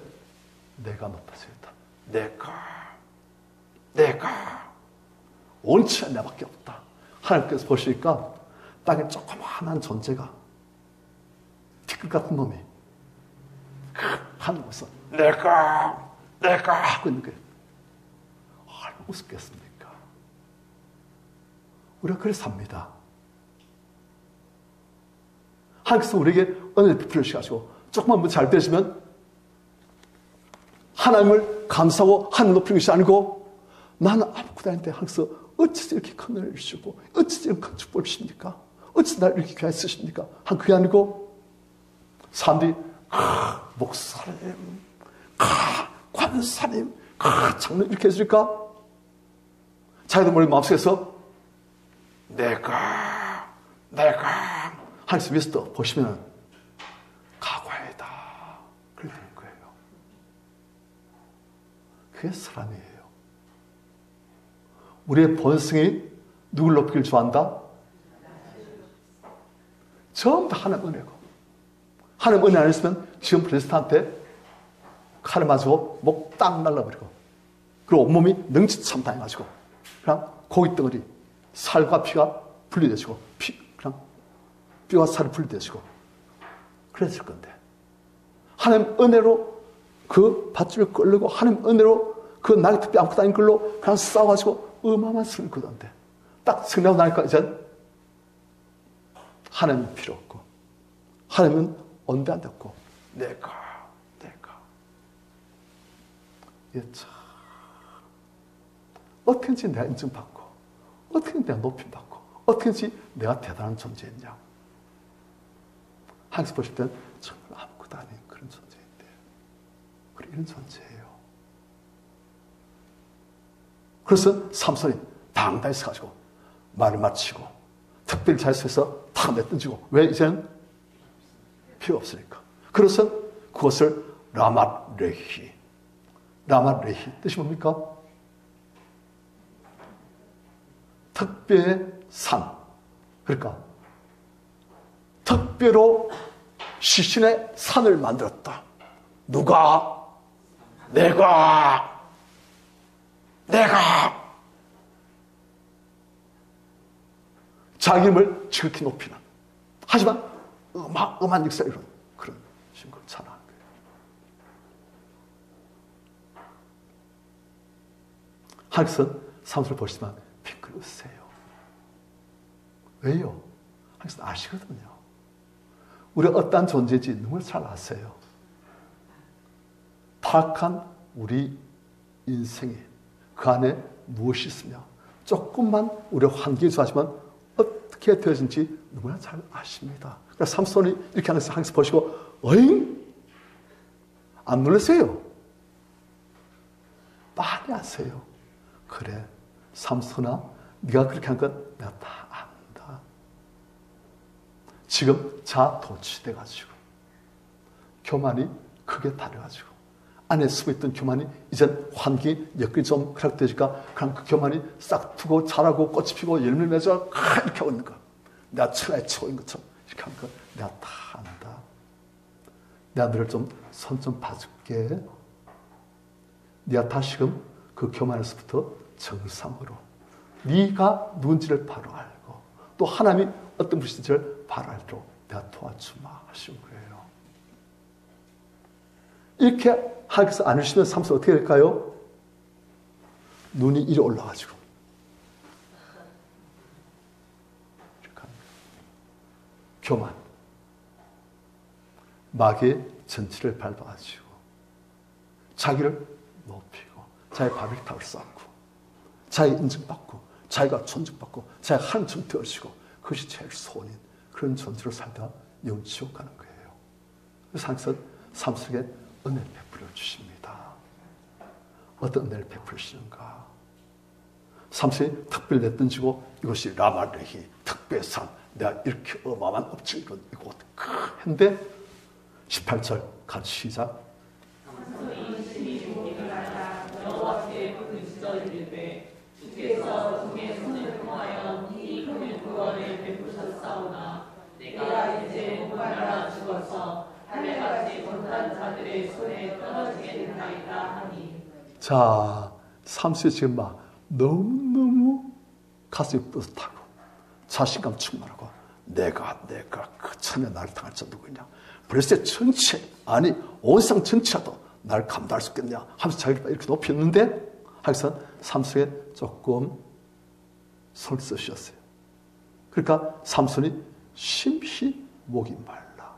Speaker 1: 내가 높아져야겠다. 내가 원치 않는 나밖에 없다. 하나님께서 보시니까 땅에 조그마한 존재가 티끌 같은 놈이 하늘에서 내가 하고 있는 거예요. 얼마나 우습겠습니까? 우리가 그래 삽니다. 하나님께서 우리에게 은혜를 베풀어 주셔가지고 조금만 뭐 잘 되시면 하나님을 감사하고 하나님 높이는 것이 아니고 나는 아무것도 아닌데 하나님께서 어찌 이렇게 큰 은혜를 주시고 어찌 이렇게 큰 축복을 주십니까? 어찌 나를 이렇게 귀하게 쓰십니까? 그게 아니고 사람들이 목사님, 관사님, 장로님 이렇게 해주니까 자기도 모르게 마음속에서 내가 하나님 위에서 보시면 가과이다 그렇게 되는 거예요. 그게 사람이에요. 우리의 본성이 누굴 높이길 좋아한다? 전부 다 하나님 은혜고 하나님 은혜 안 했으면 지금 프레스한테 칼을 맞고 목 딱 날라버리고 그리고 온몸이 능지참 당해가지고 그냥 고깃덩어리 살과 피가 분리되시고 그냥 뼈와 살이 분리되시고 그랬을 건데 하나님 은혜로 그 밧줄을 끌고 하나님 은혜로 그 나의 특별히 아무것도 아닌 걸로 그냥 싸워가지고 어마어마한 승리를 거뒀는데 딱 승리하고 나니까 이제 하나님은 필요 없고 하나님은 언제 안 됐고 내가 이게 참 어떻게든지 내가 인정받고 어떻게든지 내가 높임받고 어떻게든지 내가 대단한 존재였냐 하나님께서 보실 때는 정말 아무것도 아닌 그런 존재인데 그래 이런 존재예요. 그래서 삼손이 당당히 서가지고 말을 마치고 특별히 자리에서 탁 내던지고 왜 이제는 필요 없으니까 그래서 그것을 라맛레히 뜻이 뭡니까? 특별의 산 그러니까 특별로 시신의 산을 만들었다. 누가? 내가 자기 힘을 지극히 높이는 하지만 음한 역사를 이룬 그런 신걸 찬양한 거예요. 하나님께서 삼손을 보시지만 핑클 웃으세요. 왜요? 하나님께서 아시거든요. 우리가 어떠한 존재인지 너무 잘 아세요. 타락한 우리 인생에 그 안에 무엇이 있으며 조금만 우리 환경이 좋아지면 어떻게 되어진지 너무나 잘 아십니다. 그러니까 삼손이 이렇게 하면서 하나님께서 보시고 어잉? 안 놀라세요? 많이 아세요. 그래 삼손아 네가 그렇게 한 건 내가 다 안다. 지금 자도취돼가지고 교만이 크게 다려가지고 안에 숨어있던 교만이 이젠 환경이 여건이 좀 허락되니까 그냥 그 교만이 싹트고 자라고 꽃이 피고 열매를 맺어 이렇게 하고 있는 거 내가 천하의 최고인 것처럼 이렇게 하는 거 내가 다 안다. 내가 너를 좀 손 좀 봐줄게. 네가 다시금 그 교만에서부터 정상으로 네가 누군지를 바로 알고 또 하나님이 어떤 분이신지를 바로 알도록 내가 도와주마 하신 거예요. 이렇게 하나님께서 안 해주시면 삼손 어떻게 될까요? 눈이 이리 올라가지고 이렇게 합니다. 교만 마귀의 전치를 밟아가지고 자기를 높이고 자기 바벨탑을 쌓고 자기 인정받고 자기가 존중받고 자기가 하나님처럼 되어지고 그것이 제일 소원인 그런 존재로 살다가 영원 지옥 가는 거예요. 그래서 하나님께서 삼손에게 은혜를 베풀어 주십니다. 어떤 은혜를 베푸시는가? 삼손이 특별 내던지고 이것이 라마레히 특별산 내가 이렇게 어마어마한 업적을 이룬 이곳 했는데 18절 같이 시작.
Speaker 2: 주께서 종의 손을 통하여 이 큰 구원을 베푸셨사오나 내가 이제 목말라 죽어서 할례같이 못한 자들의 손에 떨어지게 된다이다 하니.
Speaker 1: 자, 삼손이 지금 막 너무너무 가슴이 뿌듯하고 자신감 충만하고 내가 그 천에 나를 당할 자 누구냐? 벌써 전체 아니 온 세상 전체도 나를 감당할 수 있겠냐? 하면서 자기를 이렇게 높였는데 하여튼 삼손에 조금 손을 쓰셨어요. 그러니까 삼손이 심히 목이 말라.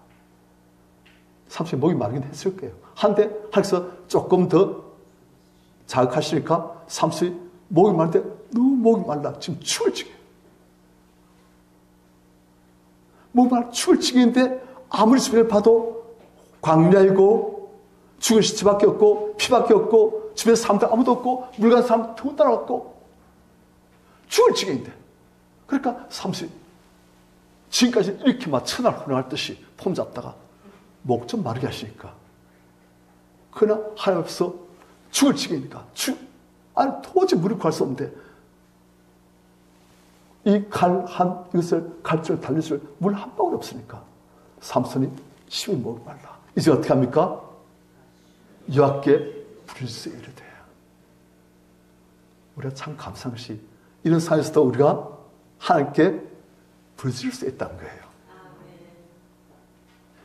Speaker 1: 삼손이 목이 마르긴 했을 거예요. 한데 하나님께서 조금 더 자극하시니까 삼손이 목이 마른데 너무 목이 말라. 지금 죽을 지경이에요. 목이 말라 죽을 지경인데 아무리 주변을 봐도 광야이고 죽은 시체밖에 없고 피밖에 없고 주변에 사람도 아무도 없고 물간 사람 더군다나 없고 죽을 지경인데, 그러니까 삼손이 지금까지 이렇게 막 천하를 혼용할 듯이 폼 잡다가 목 좀 마르게 하시니까, 그러나 하나님 앞에서 죽을 지경이니까 아니 도저히 무릎 갈 수 없는데 이 이것을 갈줄 달려줄 물 한 방울 없으니까 삼손이 심히 목이 말라. 이제 어떻게 합니까? 여호와께 부르짖어 이르되. 우리가 참 감사한 것이 이런 상황에서도 우리가 하나님께 부르짖을 수 있다는 거예요.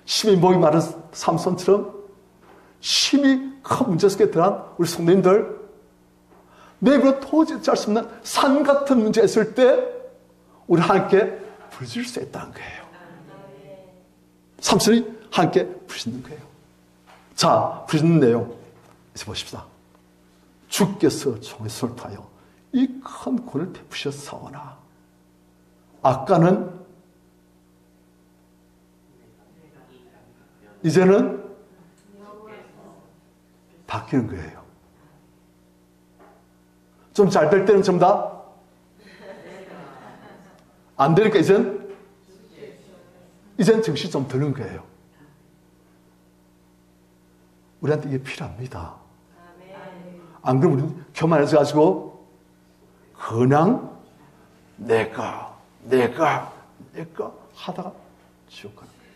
Speaker 1: 심히 목이 마른 삼손처럼 심히 큰 문제 속에 들어간 우리 성도님들, 내 입으로 도저히 짤 수 없는 산 같은 문제가 있을 때 우리 하나님께 부르짖을 수 있다는 거예요. 삼손이 하나님께 부르짖는 거예요. 자, 부르짖는 내용 이제 보십시다. 주께서 종의 손을 타여 이 큰 권을 베푸셨사오나. 아까는 이제는 바뀌는 거예요. 좀 잘 될 때는 전부 다 안 되니까 이젠 정신이 좀 드는 거예요. 우리한테 이게 필요합니다. 안 그러면 우리는 교만해져가지고 그냥 내가 하다가 지옥 가는 거예요.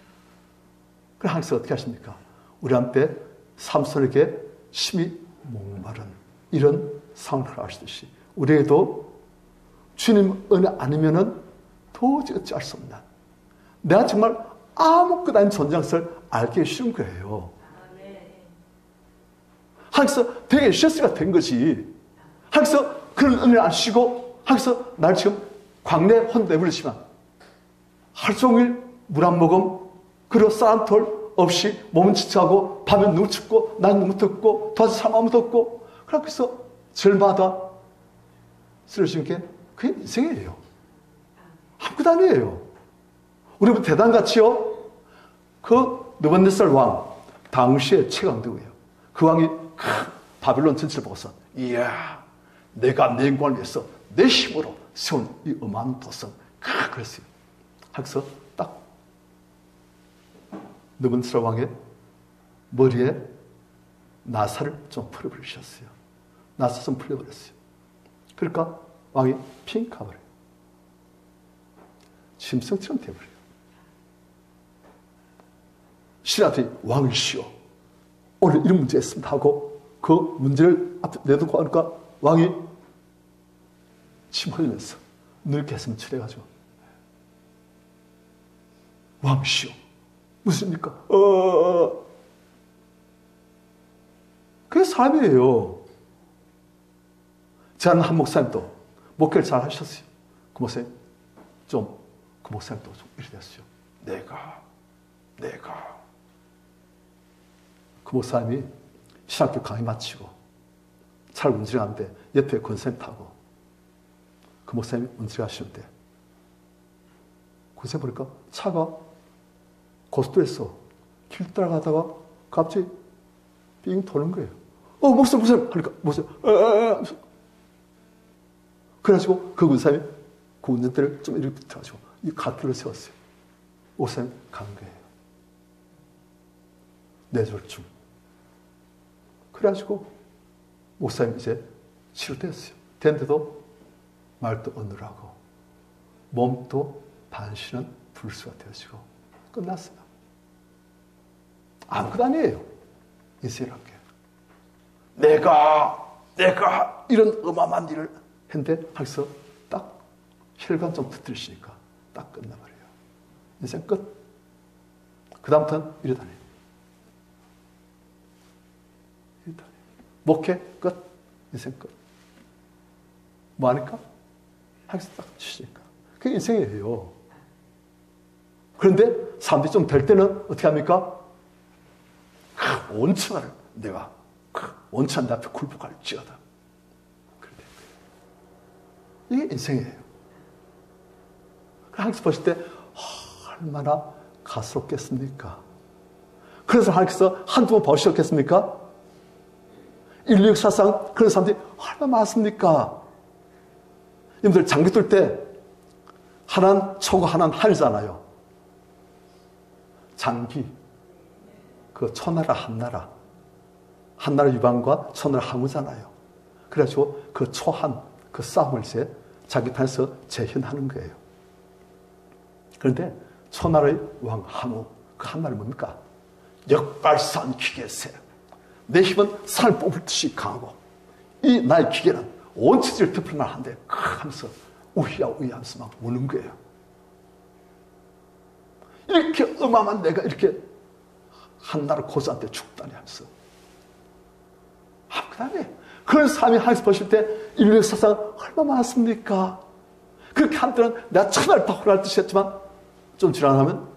Speaker 1: 그럼 하나님께서 어떻게 하십니까? 우리한테 삼손에게 심히 목마른 이런 상황을 하시듯이 우리에게도 주님 은혜 아니면은 도저히 어찌할 수 없는, 내가 정말 아무것도 아닌 존재인 것을 알게 해주신 거예요. 하나님께서 되게 실수가 된 거지. 하나님께서 그런 은혜를 안 주시고 하나님께서 날 지금 광야에 혼자 내버리시면 하루 종일 물 한 모금 그리고 쌀 한 톨 없이 몸은 지쳐하고 밤에 너무 춥고 난 너무 덥고 도와줄 사람 아무도 없고, 그래서 절마다 쓰러지는 게 그게 인생이에요. 아무것도 아니에요. 우리보다 대단같이요. 그 느부갓네살 왕 당시의 최강대국이에요. 그 왕이 바빌론 전체를 보고서 이야, 내가 내 영광을 위해서 내 힘으로 세운 이 어마어마한 도성, 그랬어요. 그래서 딱 느부갓네살 왕의 머리에 나사를 좀 풀어버리셨어요. 나사 좀 풀려버렸어요. 그러니까 왕이 핑 가버려요. 짐승처럼 되어버려요. 신하들이 왕이시여, 오늘 이런 문제가 있습니다 하고 그 문제를 앞에 내두고 하니까 왕이 침 흘리면서 눈을 개슴 칠해가지고 왕이시여, 무슨 일입니까? 그게 사람이에요. 저는 한 목사님도 목회를 잘 하셨어요. 그 목사님 그 목사님도 좀 이래 됐어요. 내가 그 목사님이 신학교 강의 마치고 차를 운전하는데 옆에 권사님 타고 그 목사님이 운전하시는데 권사님 보니까 차가 고속도로에서 길 따라가다가 갑자기 삥 도는 거예요. 목사님 하니까 목사님 그래가지고 그 권사님이 그 운전대를 좀 이렇게 붙여가지고 이 갓길로 세웠어요. 목사님 간 거예요. 뇌졸중. 그래가지고 목사님 이제 치료됐어요. 됐는데도 말도 어눌하고 몸도 반신은 불수가 되어지고 끝났어요. 아무것도 아니에요. 인생이란 게. 내가 이런 어마어마한 일을 했는데 하면서 딱 혈관 좀 터뜨리시니까 딱 끝나버려요. 인생 끝. 그 다음부터는 이러다니. 목회 끝. 인생 끝. 뭐 하니까? 하면서 딱 치시니까. 그게 인생이에요. 그런데 사람들이 좀 될 때는 어떻게 합니까? 온 천하를 내가 온 천하 내 앞에 굴복할지어다. 이게 인생이에요. 하나님께서 보실 때 얼마나 가스롭겠습니까? 그래서 하나님께서 한두 번 보셨겠습니까? 인류 역사상 그런 사람들이 얼마나 많습니까? 여러분들 장기 뚫 때 하나는 초고 하나는 하늘잖아요. 장기, 그 초나라 한나라, 한나라 유방과 초나라 항우잖아요. 그래가지고 그 초한 그 싸움을 이제 장기판에서 재현하는 거예요. 그런데 초나라의 왕 항우, 그 한나라는 뭡니까? 역발산 기계세. 내 힘은 산을 뽑을 듯이 강하고 이 나의 기계는 온 체질을 덮을만 한데 하면서 우희야 우희하면서 막 우는 거예요. 이렇게 어마어마한 내가 이렇게 한나라 고사한테 죽다니 하면서 그 다음에 그런 삶이 하나님께서 보실 때 인류 역사상 얼마나 많습니까? 그렇게 한때는 내가 천하를 다 호랄 듯이 했지만 좀 지나가면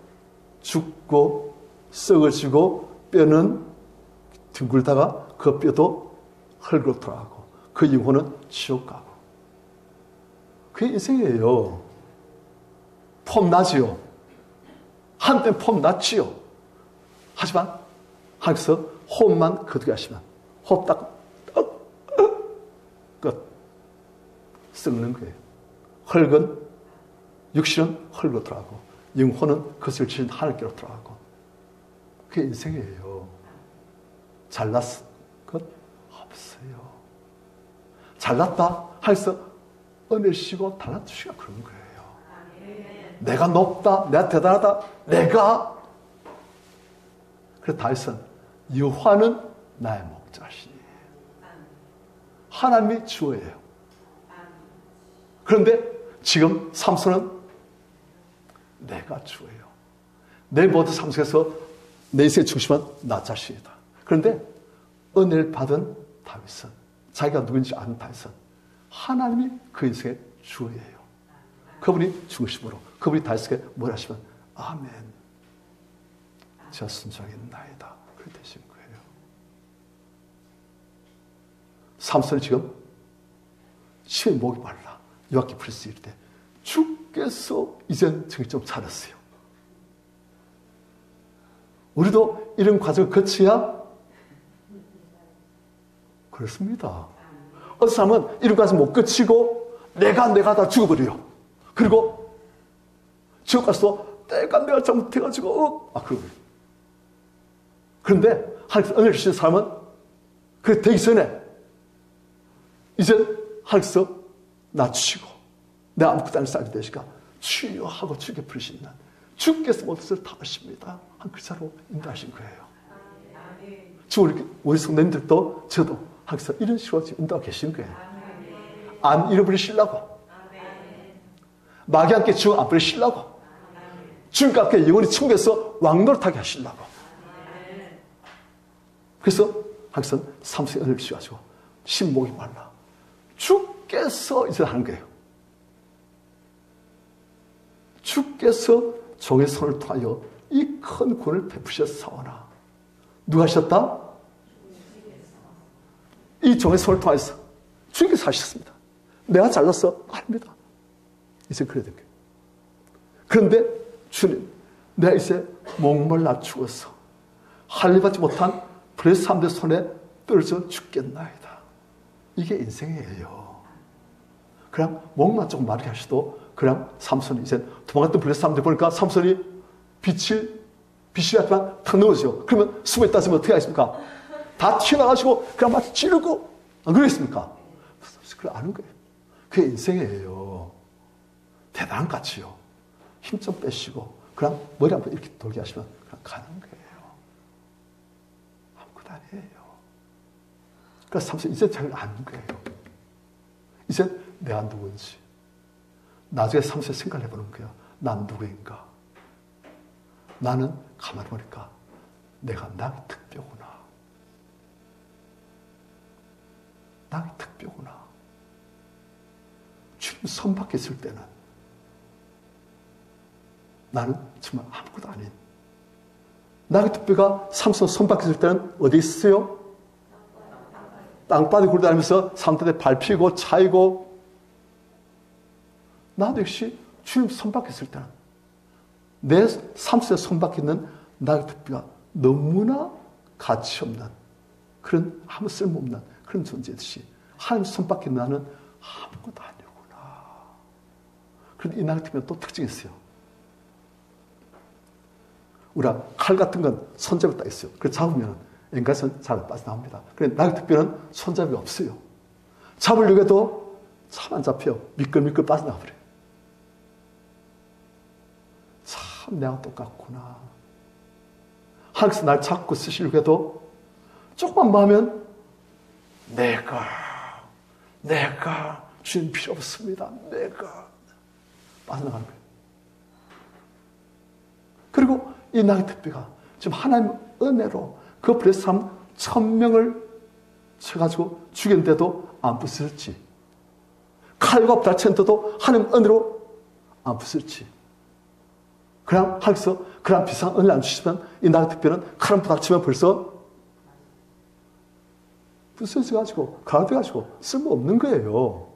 Speaker 1: 죽고 썩어지고 뼈는 둥글다가 그 뼈도 흙으로 돌아가고 그 영혼은 지옥 가고 그게 인생이에요. 폼 나지요. 한때 폼 났지요. 하지만 하나님께서 호흡만 거두게 하시면 호흡 딱 끝. 썩는 거예요. 흙은 육신은 흙으로 돌아가고 영혼은 그것을 지은 하늘께로 돌아가고 그게 인생이에요. 잘났을 것 없어요. 잘났다 하면서 은혜를 쉬고 달라주시가 그런 거예요. 내가 높다, 내가 대단하다, 내가. 그래서 다윗은 여호와는 나의 목자시니 하나님이 주어예요. 그런데 지금 삼손은 내가 주어예요. 내 모든 삶 속에서 내 인생의 중심은 나 자신이다. 그런데 은혜를 받은 다윗은 자기가 누구인지 아는 다윗은 하나님이 그 인생의 주어예요. 그분이 중심으로 그분이 다윗에게 뭘 하시면 아멘. 저 순종했나이다. 그렇게 되신 거예요. 삼손이 지금 심히 목이 말라. 요압기 프리스 이럴 때 주께서 이젠 정신 좀 차렸어요. 우리도 이런 과정을 거쳐야 그렇습니다. 어떤 사람은 이런 과정을 못 거치고 내가 다 죽어버려요. 그리고 지옥 가서 내가 잘못해가지고 그러고. 그런데 하나님께서 은혜를 주신 사람은 그게 되기 전에 이제 하나님께서 낮추시고 내가 아무것도 아닌 사람이 되시니까 주여 하고 주께 부르시는 주께서 모든 것을 다 아십니다. 한 글자로 인도하신 거예요. 지금 우리 성도님들도 저도 하나님께서 이런 식으로 인도하고 계신 거예요. 안 잃어버리시려고 마귀 함께 지옥 안 버리시려고 주님과 함께 영원히 천국에서 왕노릇하게 하시려고. 그래서 하나님께서 삼손의 은혜를 주셔가지고 신목이 말라. 주께서 이제 하는 거예요. 주께서 종의 손을 통하여 이 큰 구원을 베푸셨사오나. 누가 하셨다? 이 종의 손을 통해서 주님께서 하셨습니다. 내가 잘났어? 아닙니다. 이제 그래야 된 거예요. 그런데 주님, 내가 이제 목말라 죽어서 할례받지 못한 브레스 사람들 손에 떨어져 죽겠나이다. 이게 인생이에요. 그냥 목만 조금 마르게 하셔도 그냥 삼손이 이제 도망갔던 브레스 사람들 보니까 삼손이 빛이 하지만 탁 넘어지죠. 그러면 숨에 따지면 어떻게 하겠습니까? 다 튀어나가시고 그냥 마치 찌르고 안 그러겠습니까? 그걸 아는 거예요. 그게 인생이에요. 대단한 가치요. 힘 좀 빼시고 그냥 머리 한번 이렇게 돌게 하시면 그냥 가는 거예요. 아무것도 아니에요. 그래서 삼손 이제 잘 아는 거예요. 이제 내가 누구인지 나중에 삼손이 생각을 해보는 거예요. 난 누구인가? 나는 가만히 보니까 내가 낙의 특별구나. 낙의 특별구나. 주님 손 밖에 있을 때는 나는 정말 아무것도 아닌. 나그토비가 삼손 손바뀌었을 때는 어디 있었어요? 땅바닥에 굴러다니면서 사람들한테 밟히고 차이고. 나도 역시 주님 손바뀌었을 때는 내 삼손에 손바뀌는 나그토비가 너무나 가치 없는 그런 아무 쓸모없는 그런 존재듯이 하나님 손바뀌는 나는 아무것도 아니구나. 그런데 이 나그토비는 또 특징이 있어요. 우리가 칼 같은 건 손잡이가 딱 있어요. 그래서 잡으면 앵가선 잘 빠져나옵니다. 그런데 나그토비는 손잡이가 없어요. 잡으려고 해도 참 안 잡혀요. 미끌미끌 빠져나와버려요. 참 내가 똑같구나. 하나님께서 날 잡고 쓰시려고 해도 조금만 마으면 내가 주님 필요 없습니다. 내가 빠져나가는 거예요. 그리고 이 나그토비가 지금 하나님 은혜로 그 블레셋 사람 1000명을 쳐가지고 죽였는데도 안 부서졌지. 칼과 부딪혔는데도 하나님 은혜로 안 부서졌지. 그냥 하나님께서 그런 비싼 은혜를 안 주시면 이 나그토비는 칼을 부딪히면 벌써 부서져가지고 가라져가지고 쓸모없는 거예요.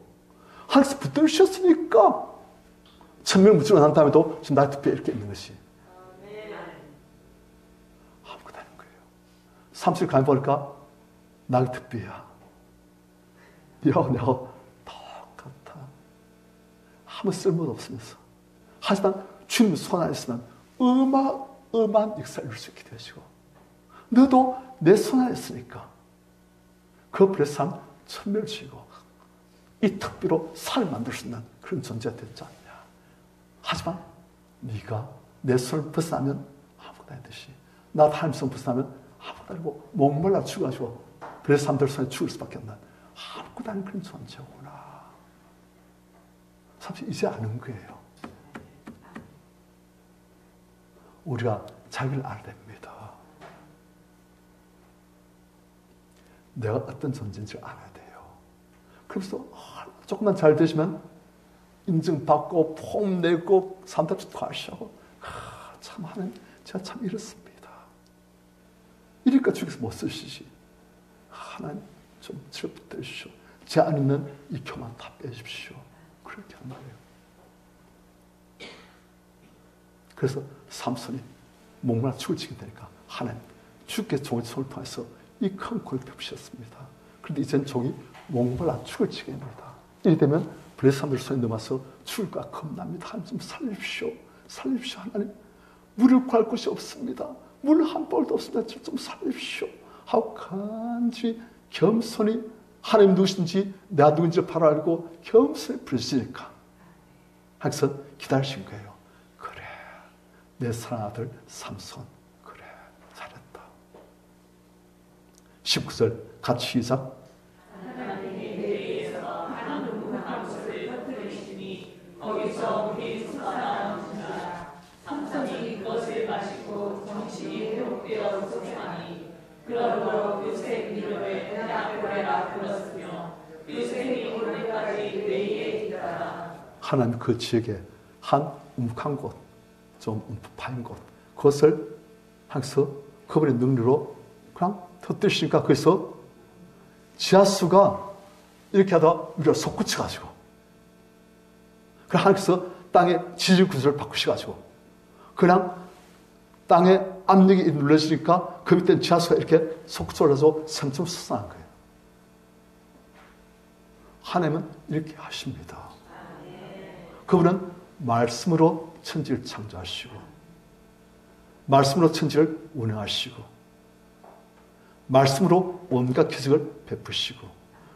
Speaker 1: 하나님께서 붙들으셨으니까 1000명을 무찌르고 난 다음에도 지금 나그토비가 이렇게 있는 것이. 아무것도 아닌 거예요. 삼수를 가만보니까 나그토비야. 야, 내가 똑같아. 아무 쓸모도 없으면서. 하지만 주님 손 안에 있으면 어마어마한 역사를 이룰 수 있게 되시고 너도 내 손 안에 있으니까 그 블레셋 사람 1000명을 치고 이 특비로 살을 만들 수 있는 그런 존재가 됐지 않냐. 하지만 네가 내 손을 벗어나면 아무것도 아니듯이 나도 하나님 손 벗어나면 아무것도 아니고 목말라 죽어가지고 블레셋 사람들 손에 죽을 수밖에 없는 아무것도 아닌 그런 존재구나. 사실 이제 아는 거예요. 우리가 자기를 알아야 됩니다. 내가 어떤 존재인지 알아야 돼요. 그래서 조금만 잘 되시면 인증받고 폼 내고 사람들 과시하고 참 하나님 제가 참 이렇습니다. 이러니까 주께서 못 쓰시지. 하나님 좀 붙들으시오. 제 안에 있는 이 표만 다 빼십시오. 그렇게 한 말이에요. 그래서 삼손이 목마르 죽을 지게 되니까 하나님 주께 종의 손을 통해서 이 큰 골을 펴주셨습니다. 그런데 이젠 종이 목마르 죽을 지게 됩니다. 이리 되면 블레셋 사람들 손에 넘어서 죽을까 겁납니다. 하나님 좀 살립시오. 살립시오. 하나님 물을 구할 곳이 없습니다. 물 한 볼도 없습니다. 좀 살립시오. 하고 간절히 겸손히 하나님 누구신지 내가 누군지를 바로 알고 겸손히 부르시니까 하나님께서 기다리신 거예요. 내 사랑하는 아들 삼손, 그래 잘했다. 19절 같이 시작.
Speaker 2: 하나님이 대에서 한 누구한 곳을 터뜨리시니 거기서 우리 살아남으시라. 삼손이 그것을 마시고 정신이 회복되어 솟아나니 그러므로 요셉 이름을 야고레라 불렀으며 요셉이 오늘까지 내게 있더라.
Speaker 1: 하나님 그 지역에 한 움푹한 곳, 좀 파인 곳, 그것을 하면서 그분의 능력으로 그냥 터뜨리시니까 거기서 지하수가 이렇게 하다가 우리가 솟구쳐가지고 그 하나님께서 땅의 지질 구조를 바꾸셔가지고 그냥 땅에 압력이 눌러지니까 그 밑에 지하수가 이렇게 솟구쳐서 샘처럼 솟아난 거예요. 하나님은 이렇게 하십니다. 그분은 말씀으로 천지를 창조하시고 말씀으로 천지를 운행하시고 말씀으로 온갖 기적을 베푸시고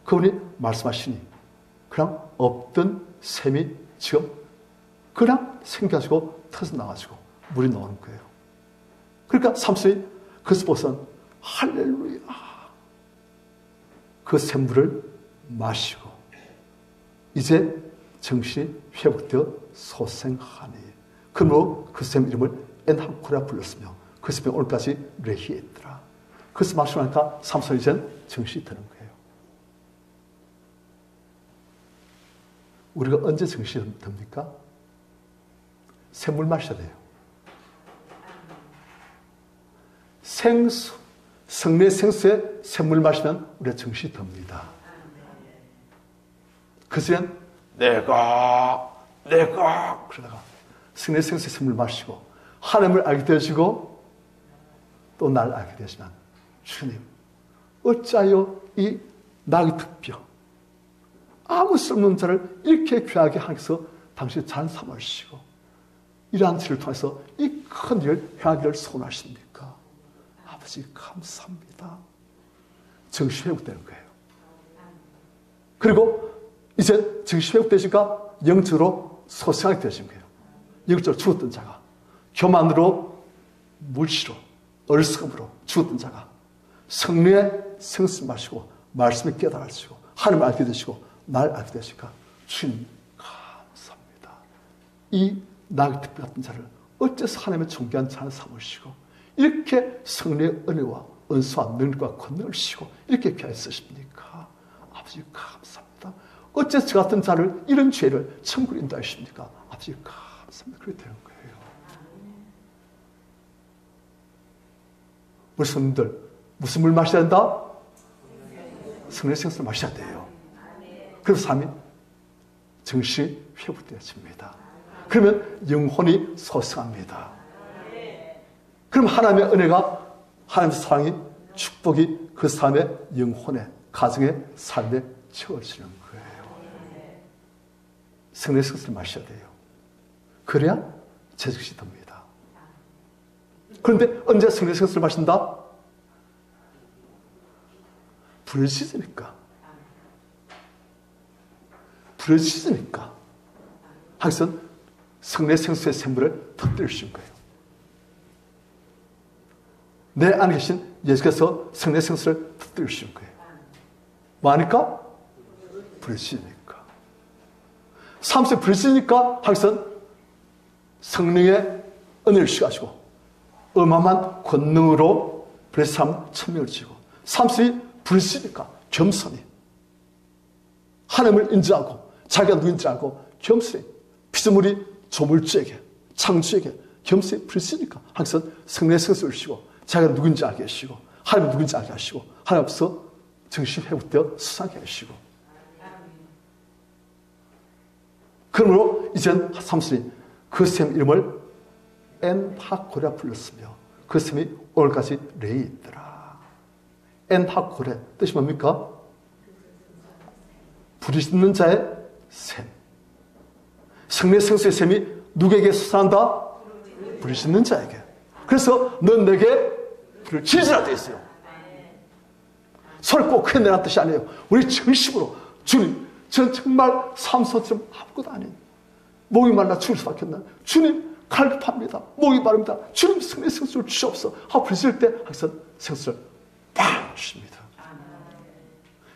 Speaker 1: 그분이 말씀하시니 그냥 없던 샘이 지금 그냥 생겨가지고 터져나가지고 물이 나오는 거예요. 그러니까 삼손이 그것을 보고선 할렐루야 그 샘물을 마시고 이제 정신이 회복되어 소생하니 그러므로 그 샘 이름을 엔하코라 불렀으며 그 샘이 오늘까지 레히에 있더라. 그것을 마시고 나니까 삼손이 이젠 정신이 드는 거예요. 우리가 언제 정신이 듭니까? 샘물 마셔야 돼요. 생수, 성령의 생수에 샘물 마시면 우리가 정신이 듭니다. 그전엔 내가 그러다가 성령의 생수에 샘물 마시고 하나님을 알게 되시고 또 날 알게 되시면 주님 어찌하여 이 나의 특별 아무 쓸모없는 자를 이렇게 귀하게 하셔서 당신이 잘 삼으시고 이러한 일을 통해서 이 큰 일을 행하기를 소원하십니까? 아버지 감사합니다. 정신 회복되는 거예요. 그리고 이제 정신 회복되시니까 영적으로 소생하게 되신 거예요. 영적으로 죽었던 자가 교만으로 물시로 얼스금으로 죽었던 자가 성령의 생수를 마시고 말씀을 깨달으시고 하나님을 알게 되시고 날 알게 되시니까 주님 감사합니다. 이 나의 특별 같은 자를 어째서 하나님의 존귀한 자를 삼으시고 이렇게 성령의 은혜와 은수와 능력과 권능을 주시고 이렇게 귀하게 쓰십니까? 아버지 감사합니다. 어째서 저 같은 자를 이런 죄를 천국에 인도하십니까? 아버지 감사합니다. 그렇게 되는 거예요. 우리 성도님들 무슨 물 마셔야 된다? 성령의 생수를 마셔야 돼요. 그래서 삶이 정신이 회복되어집니다. 그러면 영혼이 소생합니다. 그럼 하나님의 은혜가 하나님의 사랑이 축복이 그 사람의 영혼에 가정에 삶에 채워지는 거예요. 성령의 생수를 마셔야 돼요. 그래야 제정신이 듭니다. 그런데 언제 성령의 생수를 마신다? 부르짖으니까. 부르짖으니까. 하여튼 성령의 생수의 샘물을 터뜨리신 거예요. 내 안에 계신 예수께서 성령의 생수를 터뜨리신 거예요. 뭐 하니까? 부르짖으니까. 삶속에 부르짖으니까 하여튼 성령의 은혜를 주셔가지고 어마어마한 권능으로 불의삼 천명을 지고 삶속에 부르짖으니까 겸손히 하나님을 인지하고 자기가 누구인지 알고 겸손히 피조물이 조물주에게 창조에게 겸손히 부르짖으니까 항상 성령의 생수를 주시고 자기가 누구인지 알게 하시고 하나님이 누구인지 알게 하시고 하나님 앞서 정신 회복되어 수상하게 하시고 그러므로 이젠 삼순이 그 샘 이름을 엔하코레라 불렀으며 그 샘이 오늘까지 레이 있더라. 엔하코레 뜻이 뭡니까? 부르짖는 자의 샘. 성령의 생수의 샘이 누구에게 솟아난다? 부르짖는 자에게. 그래서 넌 내게 부르짖으라 되어 있어요. 소리 꼭 크게 내라는 뜻이 아니에요. 우리 정식으로 주님 저는 정말 삶소처럼 아무것도 아닌 목이 말라 죽을 수밖에 없나 주님 갈급합니다. 목이 마릅니다. 주님 성령의 생수를 주시옵소서 하고 부르짖을 때 항상 생수를 팍 주십니다.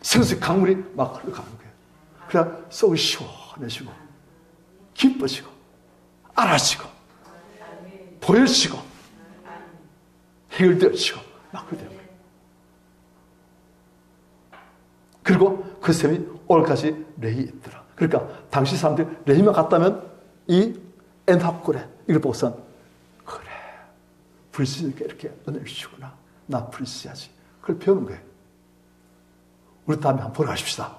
Speaker 1: 생수의 강물이 막 흘러가는 거예요. 그래야 속이 시원해지고 기뻐지고 알아지고 보여지고 해결되어지고 막 그렇게 되는 거예요. 그리고 그 샘이 오늘까지 레이 있더라. 그러니까 당시 사람들이 레이만 갔다면 이 엔합고레 이걸 보고선 그래 불씨니까 이렇게 은혜를 주시구나. 나 불씨야지. 그걸 배우는 거예요. 우리 다음에 한번 보러 가십시다.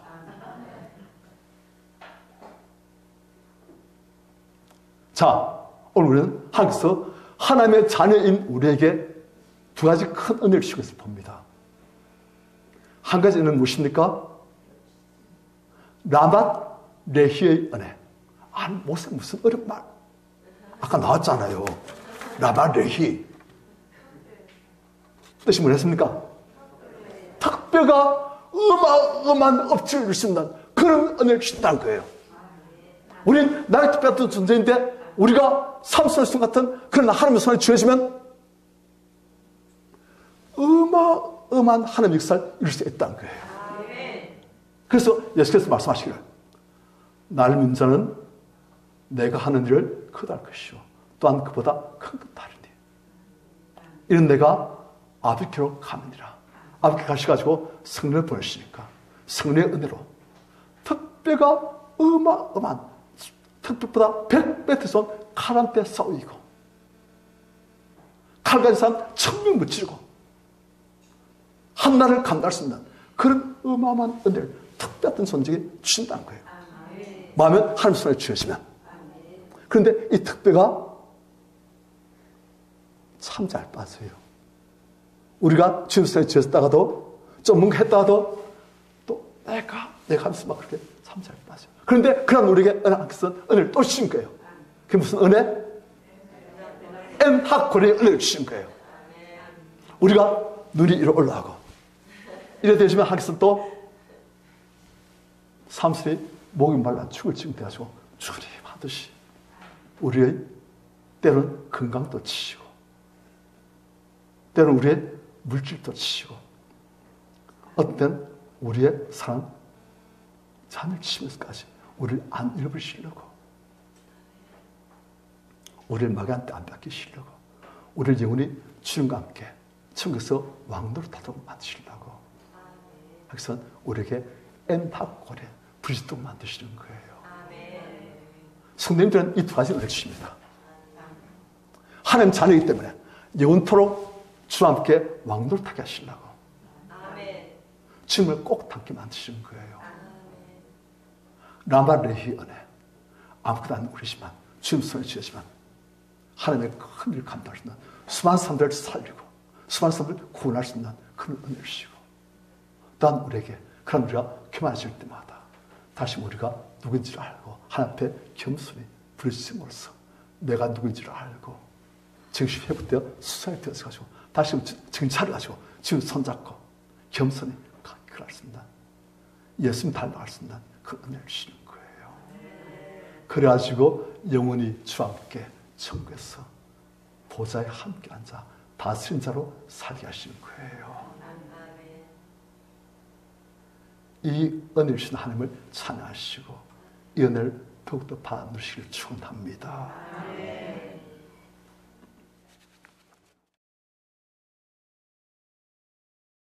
Speaker 1: 자, 오늘 우리는 하나님께서 하나님의 자녀인 우리에게 두 가지 큰 은혜를 주시고 있을 봅니다. 한 가지는 무엇입니까? 라맛 레히의 은혜. 아, 무슨 어려운 말. 아까 나왔잖아요. 라맛 레히. 뜻이 뭐였습니까? 특별가 어마어마한 업체를 주신다는 그런 은혜를 주신다는 거예요. 우린 나의 특별한 존재인데 우리가 삼손의 손 같은 그런 하나님의 손에 쥐어지면 어마어마한 하나님의 역사를 이룰 수 있다는 거예요. 그래서 예수께서 말씀하시기를 나를 믿는 자는 내가 하는 일을 크다 할 것이요 또한 그보다 큰 것 다르니 이런 내가 아버지께로 가느니라. 아버지께 가셔가지고 성령을 보내시니까 성령의 은혜로 특별가 어마어마한 특별보다 100배 더 칼한테 싸우이고 칼 가진 사람 1000명 무찌르고 한나를 감당할 수 있는 그런 어마어마한 은혜를 특별한 존재에게 주신다는 거예요. 마음에 하나님 손에 쥐어지면. 그런데 이 특배가 참 잘 빠져요. 우리가 주님 손에 쥐었다가도 좀 뭔가 했다가도 또 내가 하면서 막 그렇게 참 잘 빠져요. 그런데 그런 우리에게 은혜를 또 주신 거예요. 그게 무슨 은혜? 엠학고리의 은혜를 주신 거예요. 우리가 눈이 이렇게 올라가고 이래 되시면 하나님께서 또 삼순이 목이 말라 죽을 지금 돼가지고 주림하듯이 우리의 때로는 건강도 치시고 때로는 우리의 물질도 치시고 어떤 때는 우리의 사랑 잠을 치면서까지 우리를 안 잃어버리시려고 우리를 마귀한테 안 뺏기시려고 우리를 영원히 주님과 함께 천국에서 왕노릇 하도록 만드시려고 그래서 우리에게 엠학고래 부르시도록 만드시는 거예요. 성도님들은 이 두 가지를 해주십니다. 하나님 자녀이기 때문에 영원토록 주와 함께 왕노릇하게 하시려고 주님을 꼭 닮게 만드시는 거예요. 라마레히 은혜 아무것도 안 우리지만 주님 손에 쥐어지만 하나님의 큰 일을 감당할 수 있는 수많은 사람들을 살리고 수많은 사람들을 구원할 수 있는 그런 은혜를 주시고 또한 우리에게 그런 우리가 교만해질 때마다 다시 우리가 누군지를 알고 하나님 앞에 겸손히 부르심으로써 내가 누군지를 알고 정신이 회복되어 수상이 되어서 가지고 다시 정신 차려가지고 지금 손잡고 겸손히 그럴 수 있는 예수님 닮아갈 수 있는 그 은혜를 주시는 거예요. 그래가지고 영원히 주와 함께 천국에서 보좌에 함께 앉아 다스린 자로 살게 하시는 거예요. 이 은혜를 주신 하나님을 찬양하시고 이 은혜를 더욱더 받으시길 축원합니다.